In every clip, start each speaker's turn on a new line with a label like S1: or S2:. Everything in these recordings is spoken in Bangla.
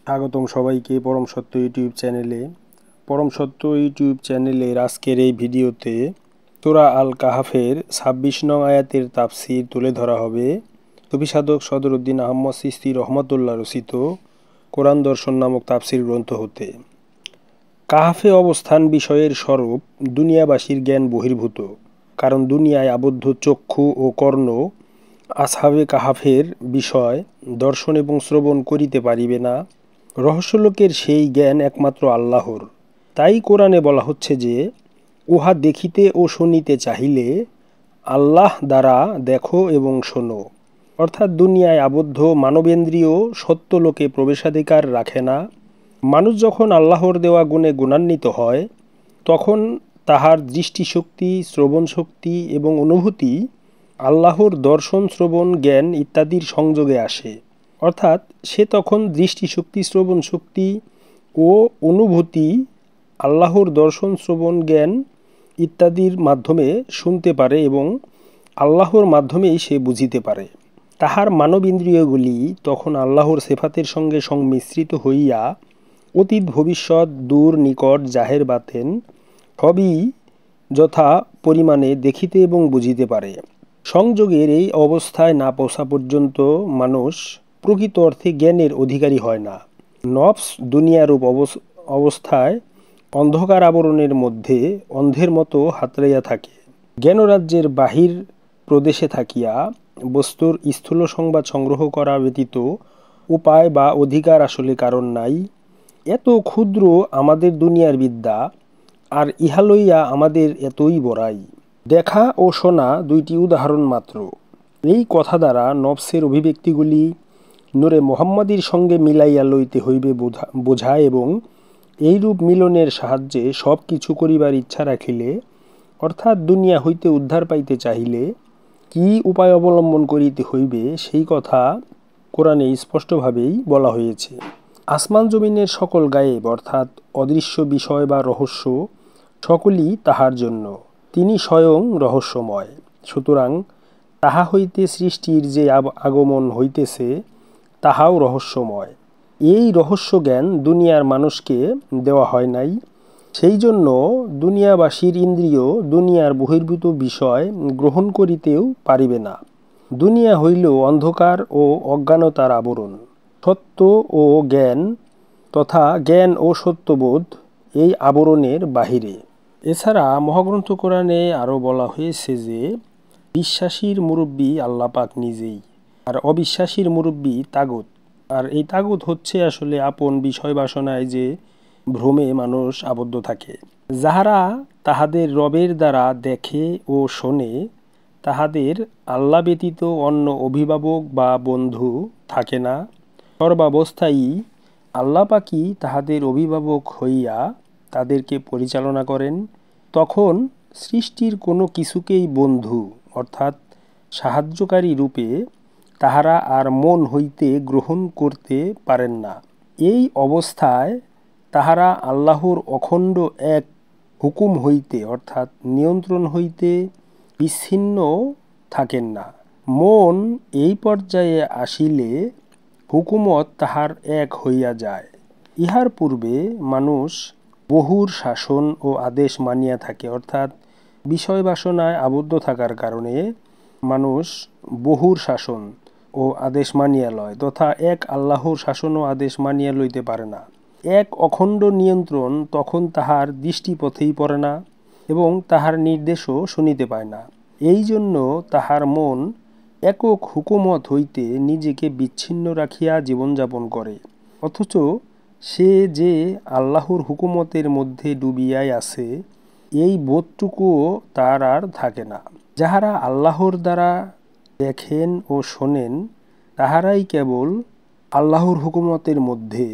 S1: স্বাগতম সবাইকে পরম সত্য ইউটিউব চ্যানেলে। পরম সত্য ইউটিউব চ্যানেলের আজকের এই ভিডিওতে সূরা আল কাহাফের ২৬ নং আয়াতের তাফসির তুলে ধরা হবে। সুফি সাধক সদরুদ্দিন আহমদ চিশতি রহমতুল্লাহ রচিত কোরআন দর্শন নামক তাফসির গ্রন্থ হতে। কাহাফে অবস্থান বিষয়ের স্বরূপ দুনিয়াবাসীর জ্ঞান বহির্ভূত, কারণ দুনিয়ায় আবদ্ধ চক্ষু ও কর্ণ আসহাবে কাহাফের বিষয় দর্শন এবং শ্রবণ করিতে পারিবে না। রহস্যলোকের সেই জ্ঞান একমাত্র আল্লাহর। তাই কোরআনে বলা হচ্ছে যে, উহা দেখিতে ও শুনিতে চাহিলে আল্লাহ দ্বারা দেখো এবং শোনো। অর্থাৎ দুনিয়ায় আবদ্ধ মানবেন্দ্রিয় সত্যলোকে প্রবেশাধিকার রাখে না। মানুষ যখন আল্লাহর দেওয়া গুণে গুণান্বিত হয়, তখন তাহার দৃষ্টিশক্তি, শ্রবণ শক্তি এবং অনুভূতি আল্লাহর দর্শন, শ্রবণ, জ্ঞান ইত্যাদির সংযোগে আসে। অর্থাৎ সে তখন দৃষ্টিশক্তি, শ্রবণ শক্তি ও অনুভূতি আল্লাহর দর্শন, শ্রবণ, জ্ঞান ইত্যাদির মাধ্যমে শুনতে পারে এবং আল্লাহর মাধ্যমেই সে বুঝিতে পারে। তাহার মানব ইন্দ্রিয়গুলি তখন আল্লাহর সিফাতের সঙ্গে সংমিশ্রিত হইয়া অতীত, ভবিষ্যৎ, দূর, নিকট, জাহের, বাতেন সবই যথা পরিমাণে দেখিতে এবং বুঝিতে পারে। সংযোগের এই অবস্থায় না পৌঁছা পর্যন্ত মানুষ প্রকৃত অর্থে জ্ঞানের অধিকারী হয় না। নফস দুনিয়ারূপ অবস্থায় অন্ধকার আবরণের মধ্যে অন্ধের মতো হাতড়াইয়া থাকে। জ্ঞানরাজ্যের বাহির প্রদেশে থাকিয়া বস্তুর স্থূল সংবাদ সংগ্রহ করা ব্যতীত উপায় বা অধিকার আসলে কারণ নাই। এত ক্ষুদ্র আমাদের দুনিয়ার বিদ্যা, আর ইহা লইয়া আমাদের এতই বড়াই। দেখা ও শোনা দুইটি উদাহরণ মাত্র। এই কথা দ্বারা নফসের অভিব্যক্তিগুলি নূরে মুহাম্মাদীর সঙ্গে মিলাইয়া লইতে হইবে বোঝায়, এবং এইরূপ মিলনের সাহায্যে সব কিছু করিবার ইচ্ছা রাখিলে, অর্থাৎ দুনিয়া হইতে উদ্ধার পাইতে চাহিলে কি উপায় অবলম্বন করিতে হইবে সেই কথা কোরআনে স্পষ্টভাবেই বলা হয়েছে। আসমান জমিনের সকল গায়েব, অর্থাৎ অদৃশ্য বিষয় বা রহস্য, সকলই তাহার জন্য। তিনি স্বয়ং রহস্যময়। সুতরাং তাহা হইতে সৃষ্টির যে আগমন হইতেছে তাহাও রহস্যময়। এই রহস্য জ্ঞান দুনিয়ার মানুষকে দেওয়া হয় নাই। সেই জন্য দুনিয়াবাসীর ইন্দ্রিয় দুনিয়ার বহির্ভূত বিষয় গ্রহণ করিতেও পারিবে না। দুনিয়া হইল অন্ধকার ও অজ্ঞানতার আবরণ। সত্য ও জ্ঞান তথা জ্ঞান ও সত্যবোধ এই আবরণের বাহিরে। এছাড়া মহাগ্রন্থ কোরআনে আরও বলা হয়েছে যে, বিশ্বাসীর মুরব্বী আল্লাহ পাক নিজেই, আর অবিশ্বাসীর মুরব্বী তাগুত। আর এই তাগুত হচ্ছে আসলে আপন বিষয় বাসনায় যে ভ্রমে মানুষ আবদ্ধ থাকে। যাহারা তাহাদের রবের দ্বারা দেখে ও শোনে, তাহাদের আল্লাহ ব্যতীত অন্য অভিভাবক বা বন্ধু থাকে না। সর্বাবস্থায় আল্লাহ পাকই তাহাদের অভিভাবক হইয়া তাদেরকে পরিচালনা করেন। তখন সৃষ্টির কোনো কিছুকেই বন্ধু অর্থাৎ সাহায্যকারী রূপে তাহারা আর মন হইতে গ্রহণ করতে পারেন না। এই অবস্থায় তাহারা আল্লাহর অখণ্ড এক হুকুম হইতে অর্থাৎ নিয়ন্ত্রণ হইতে বিচ্ছিন্ন থাকেন না। মন এই পর্যায়ে আসিলে হুকুমত তাহার এক হইয়া যায়। ইহার পূর্বে মানুষ বহুর শাসন ও আদেশ মানিয়া থাকে, অর্থাৎ বিষয় বাসনায় আবদ্ধ থাকার কারণে মানুষ বহুর শাসন ও আদেশ মানিয়া লয়, তথা এক আল্লাহর শাসন ও আদেশ মানিয়া লইতে পারে না। এক অখণ্ড নিয়ন্ত্রণ তখন তাহার দৃষ্টিপথেই পড়ে না এবং তাহার নির্দেশও শুনিতে পায় না। এই জন্য তাহার মন একক হুকুমত হইতে নিজেকে বিচ্ছিন্ন রাখিয়া জীবনযাপন করে। অথচ সে যে আল্লাহর হুকুমতের মধ্যে ডুবিয়াই আছে, এই বোধটুকুও তার আর থাকে না। যাহারা আল্লাহর দ্বারা দেখেন ও শোনেন, তাহারাই কেবল আল্লাহর হুকুমতের মধ্যে,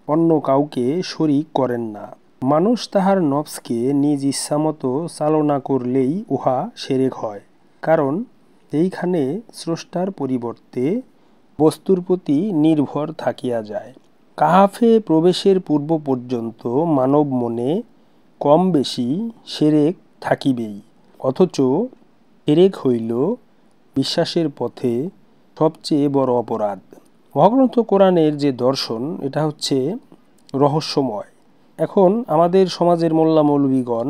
S1: অন্য কাউকে শরিক করেন না। মানুষ তাহার নফসকে নিজ ইচ্ছামতো চালনা করলেই উহা শিরক হয়, কারণ এইখানে স্রষ্টার পরিবর্তে বস্তুর প্রতি নির্ভর থাকিয়া যায়। কাহাফে প্রবেশের পূর্ব পর্যন্ত মানব মনে কম বেশি শিরক থাকিবেই, অথচ শিরক হইল বিশ্বাসের পথে সবচেয়ে বড় অপরাধ। মহাগ্রন্থ কোরআনের যে দর্শন এটা হচ্ছে রহস্যময়। এখন আমাদের সমাজের মোল্লা মৌলবীগণ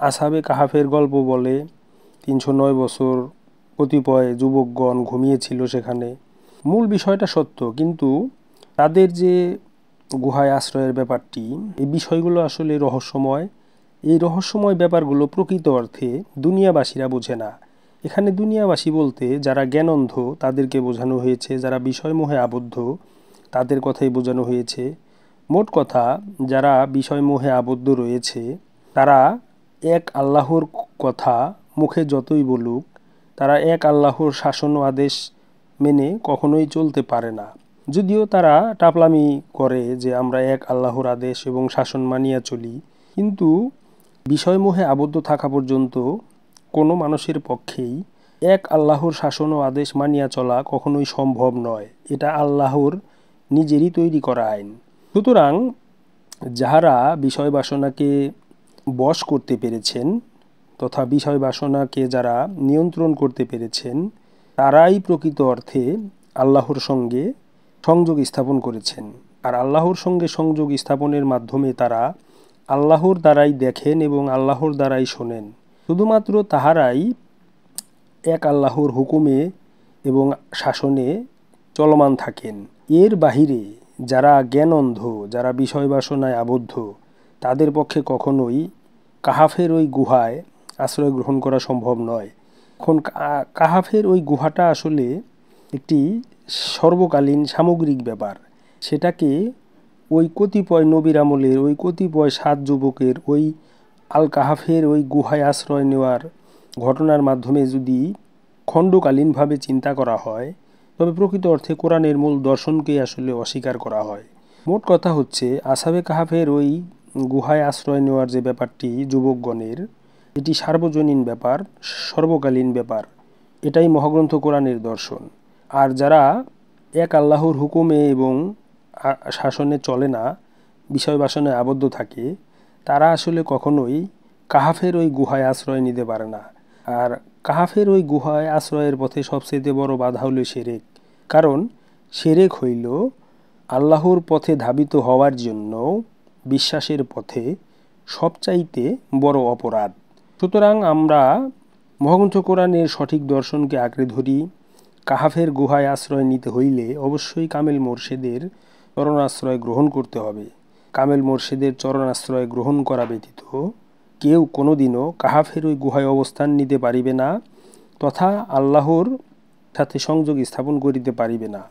S1: আসহাবে কাহাফের গল্প বলে, 309 বছর কতিপয় যুবকগণ ঘুমিয়েছিল সেখানে। মূল বিষয়টা সত্য, কিন্তু তাদের যে গুহায় আশ্রয়ের ব্যাপারটি, এই বিষয়গুলো আসলে রহস্যময়। এই রহস্যময় ব্যাপারগুলো প্রকৃত অর্থে দুনিয়াবাসীরা বোঝে না। এখানে দুনিয়াবাসী বলতে যারা জ্ঞানন্ধ তাদেরকে বোঝানো হয়েছে, যারা বিষয়মোহে আবদ্ধ তাদের কথাই বোঝানো হয়েছে। মোট কথা, যারা বিষয়মোহে আবদ্ধ রয়েছে তারা এক আল্লাহর কথা মুখে যতই বলুক, তারা এক আল্লাহর শাসন ও আদেশ মেনে কখনোই চলতে পারে না। যদিও তারা টাপলামি করে যে আমরা এক আল্লাহর আদেশ এবং শাসন মানিয়া চলি, কিন্তু বিষয়মোহে আবদ্ধ থাকা পর্যন্ত কোনো মানুষের পক্ষেই এক আল্লাহর শাসন ও আদেশ মানিয়া চলা কখনোই সম্ভব নয়। এটা আল্লাহর নিজেরই তৈরি করা আইন। সুতরাং যাহারা বিষয় বাসনাকে বশ করতে পেরেছেন তথা বিষয় বাসনাকে যারা নিয়ন্ত্রণ করতে পেরেছেন, তারাই প্রকৃত অর্থে আল্লাহর সঙ্গে সংযোগ স্থাপন করেছেন। আর আল্লাহর সঙ্গে সংযোগ স্থাপনের মাধ্যমে তারা আল্লাহর দ্বারাই দেখেন এবং আল্লাহর দ্বারাই শোনেন। শুধুমাত্র তাহারাই এক আল্লাহর হুকুমে এবং শাসনে চলমান থাকেন। এর বাহিরে যারা জ্ঞানন্ধ, যারা বিষয় বাসনায় আবদ্ধ, তাদের পক্ষে কখনোই কাহাফের ওই গুহায় আশ্রয় গ্রহণ করা সম্ভব নয়। এখন কাহাফের ওই গুহাটা আসলে একটি সর্বকালীন সামগ্রিক ব্যাপার। সেটাকে ওই কতিপয় নবীর আমলের ওই কতিপয় 7 যুবকের ওই আল কাহাফের ওই গুহায় আশ্রয় নেওয়ার ঘটনার মাধ্যমে যদি খণ্ডকালীনভাবে চিন্তা করা হয়, তবে প্রকৃত অর্থে কোরআনের মূল দর্শনকেই আসলে অস্বীকার করা হয়। মোট কথা হচ্ছে, আসহাবে কাহাফের ওই গুহায় আশ্রয় নেওয়ার যে ব্যাপারটি যুবকগণের, এটি সার্বজনীন ব্যাপার, সর্বকালীন ব্যাপার। এটাই মহাগ্রন্থ কোরআনের দর্শন। আর যারা এক আল্লাহর হুকুমে এবং শাসনে চলে না, বিষয় বাসনায় আবদ্ধ থাকে, তারা আসলে কখনোই কাহাফের ওই গুহায় আশ্রয় নিতে পারে না। আর কাহাফের ওই গুহায় আশ্রয়ের পথে সবচেয়ে বড় বাধা হলো শিরক। কারণ শিরক হইল আল্লাহর পথে ধাবিত হওয়ার জন্য বিশ্বাসের পথে সবচাইতে বড় অপরাধ। সুতরাং আমরা মহাগ্রন্থ কোরআনের সঠিক দর্শনকে আঁকড়ে ধরি। কাহাফের গুহায় আশ্রয় নিতে হইলে অবশ্যই কামেল মোর্শেদের চরণাশ্রয় গ্রহণ করতে হবে। কামেল মোর্শেদের চরণাশ্রয় গ্রহণ করা ব্যতীত কেউ কোনোদিনও কাহাফের ওই গুহায় অবস্থান নিতে পারিবে না, তথা আল্লাহর সাথে সংযোগ স্থাপন করিতে পারিবে না।